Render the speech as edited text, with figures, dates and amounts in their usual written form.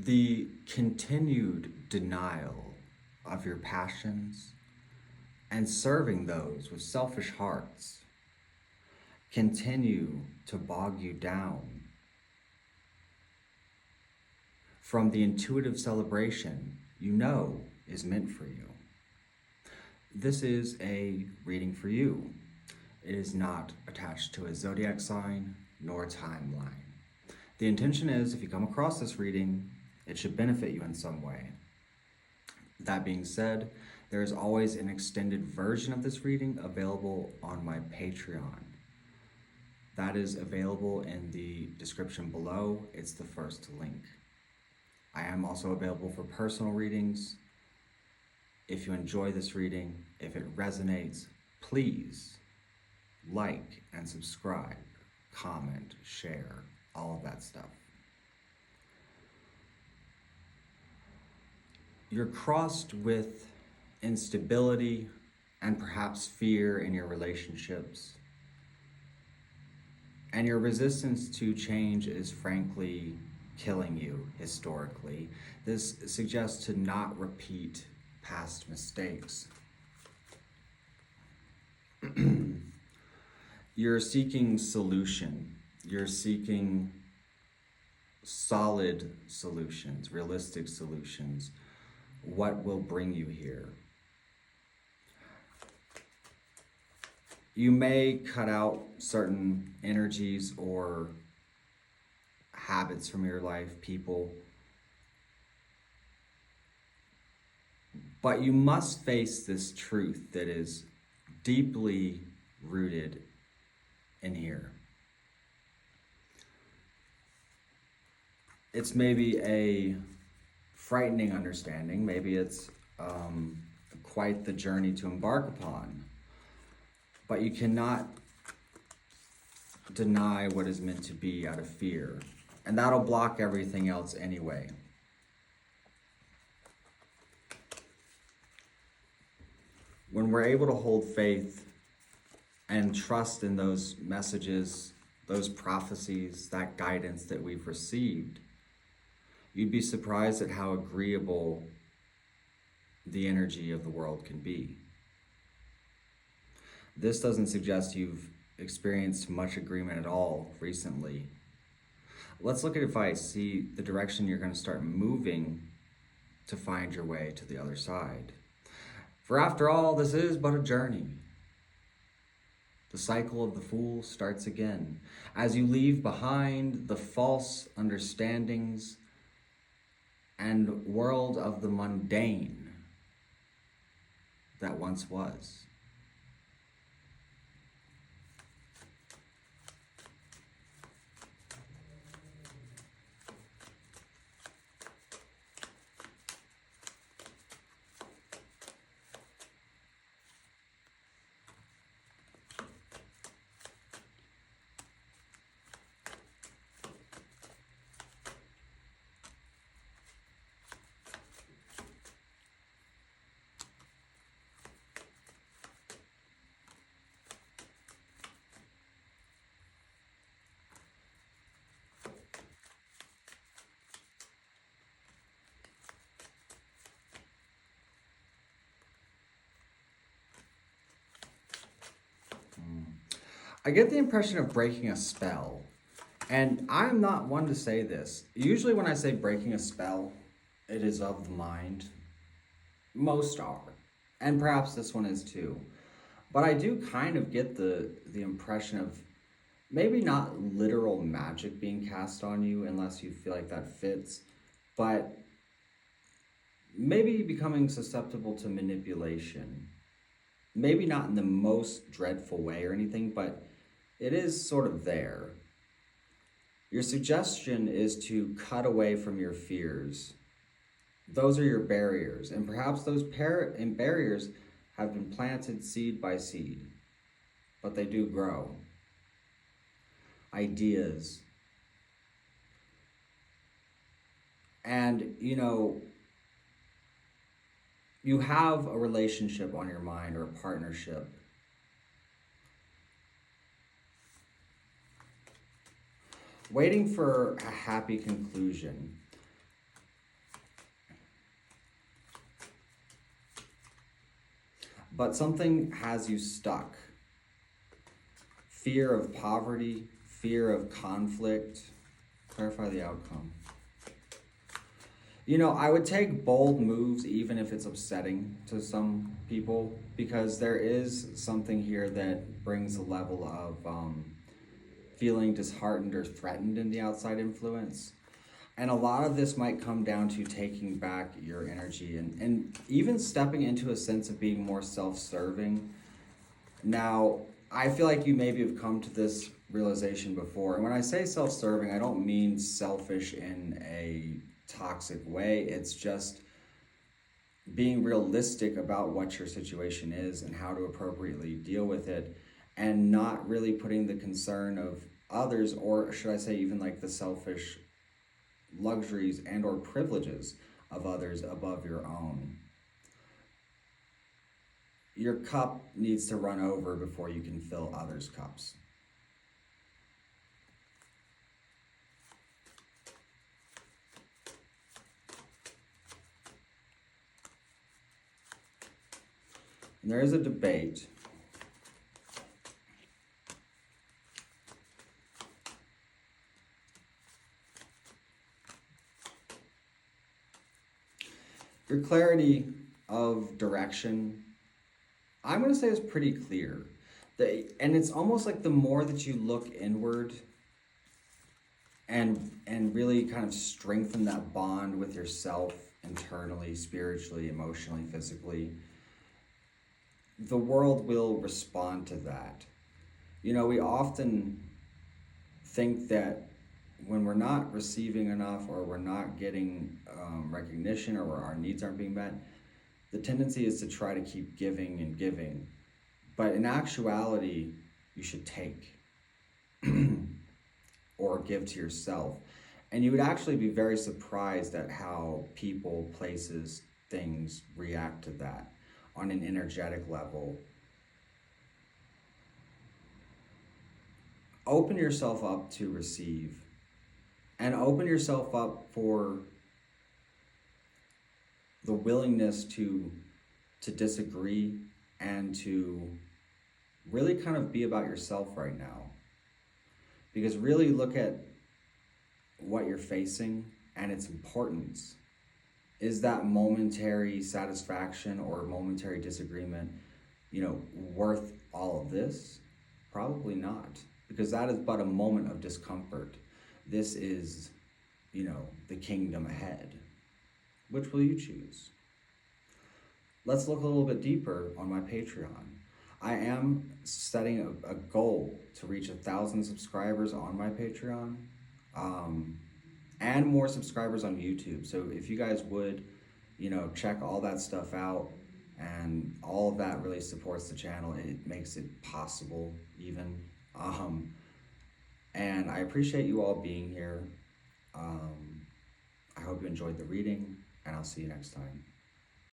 The continued denial of your passions and serving those with selfish hearts continue to bog you down from the intuitive celebration you know is meant for you. This is a reading for you. It is not attached to a zodiac sign nor timeline. The intention is, if you come across this reading, it should benefit you in some way. That being said, there is always an extended version of this reading available on my Patreon. That is available in the description below. It's the first link. I am also available for personal readings. If you enjoy this reading, if it resonates, please like and subscribe, comment, share, all of that stuff. You're crossed with instability and perhaps fear in your relationships. And your resistance to change is frankly killing you historically. This suggests to not repeat past mistakes. You're seeking solution. You're seeking solid solutions, realistic solutions. What will bring you here? You may cut out certain energies or habits from your life, people, but you must face this truth that is deeply rooted in here. It's maybe a frightening understanding, maybe it's quite the journey to embark upon, but you cannot deny what is meant to be out of fear, and that'll block everything else anyway. When we're able to hold faith and trust in those messages, those prophecies, that guidance that we've received, you'd be surprised at how agreeable the energy of the world can be. This doesn't suggest you've experienced much agreement at all recently. Let's look at advice, see the direction you're going to start moving to find your way to the other side. For after all, this is but a journey. The cycle of the fool starts again as you leave behind the false understandings and world of the mundane that once was. I get the impression of breaking a spell, and I'm not one to say this. Usually when I say breaking a spell, it is of the mind. Most are, and perhaps this one is too. But I do kind of get the impression of maybe not literal magic being cast on you unless you feel like that fits, but maybe becoming susceptible to manipulation. Maybe not in the most dreadful way or anything, but it is sort of there. Your suggestion is to cut away from your fears. Those are your barriers, and perhaps those barriers have been planted seed by seed, but they do grow. Ideas. And, you have a relationship on your mind or a partnership. Waiting for a happy conclusion. but something has you stuck. Fear of poverty, fear of conflict. Clarify the outcome. You know, I would take bold moves even if it's upsetting to some people, because there is something here that brings a level of feeling disheartened or threatened in the outside influence. And a lot of this might come down to taking back your energy and even stepping into a sense of being more self-serving. Now, I feel like you maybe have come to this realization before. And when I say self-serving, I don't mean selfish in a toxic way. It's just being realistic about what your situation is and how to appropriately deal with it, and not really putting the concern of others, or should I say even like the selfish luxuries and or privileges of others above your own. Your cup needs to run over before you can fill others' cups. And there is a debate. Your clarity of direction, I'm going to say, is pretty clear. And it's almost like the more that you look inward and really kind of strengthen that bond with yourself internally, spiritually, emotionally, physically, the world will respond to that. You know, we often think that when we're not receiving enough, or we're not getting recognition, or our needs aren't being met, the tendency is to try to keep giving and giving. But in actuality, you should take or give to yourself. And you would actually be very surprised at how people, places, things react to that on an energetic level. Open yourself up to receive, and open yourself up for the willingness to disagree and to really kind of be about yourself right now. Because really look at what you're facing and its importance. Is that momentary satisfaction or momentary disagreement, you know, worth all of this? Probably not, because that is but a moment of discomfort. This is, you know, the kingdom ahead. Which will you choose? Let's look a little bit deeper on my Patreon. I am setting a goal to reach 1,000 subscribers on my Patreon, and more subscribers on YouTube. So if you guys would, you know, check all that stuff out, and all of that really supports the channel. It makes it possible even. And I appreciate you all being here. I hope you enjoyed the reading, and I'll see you next time.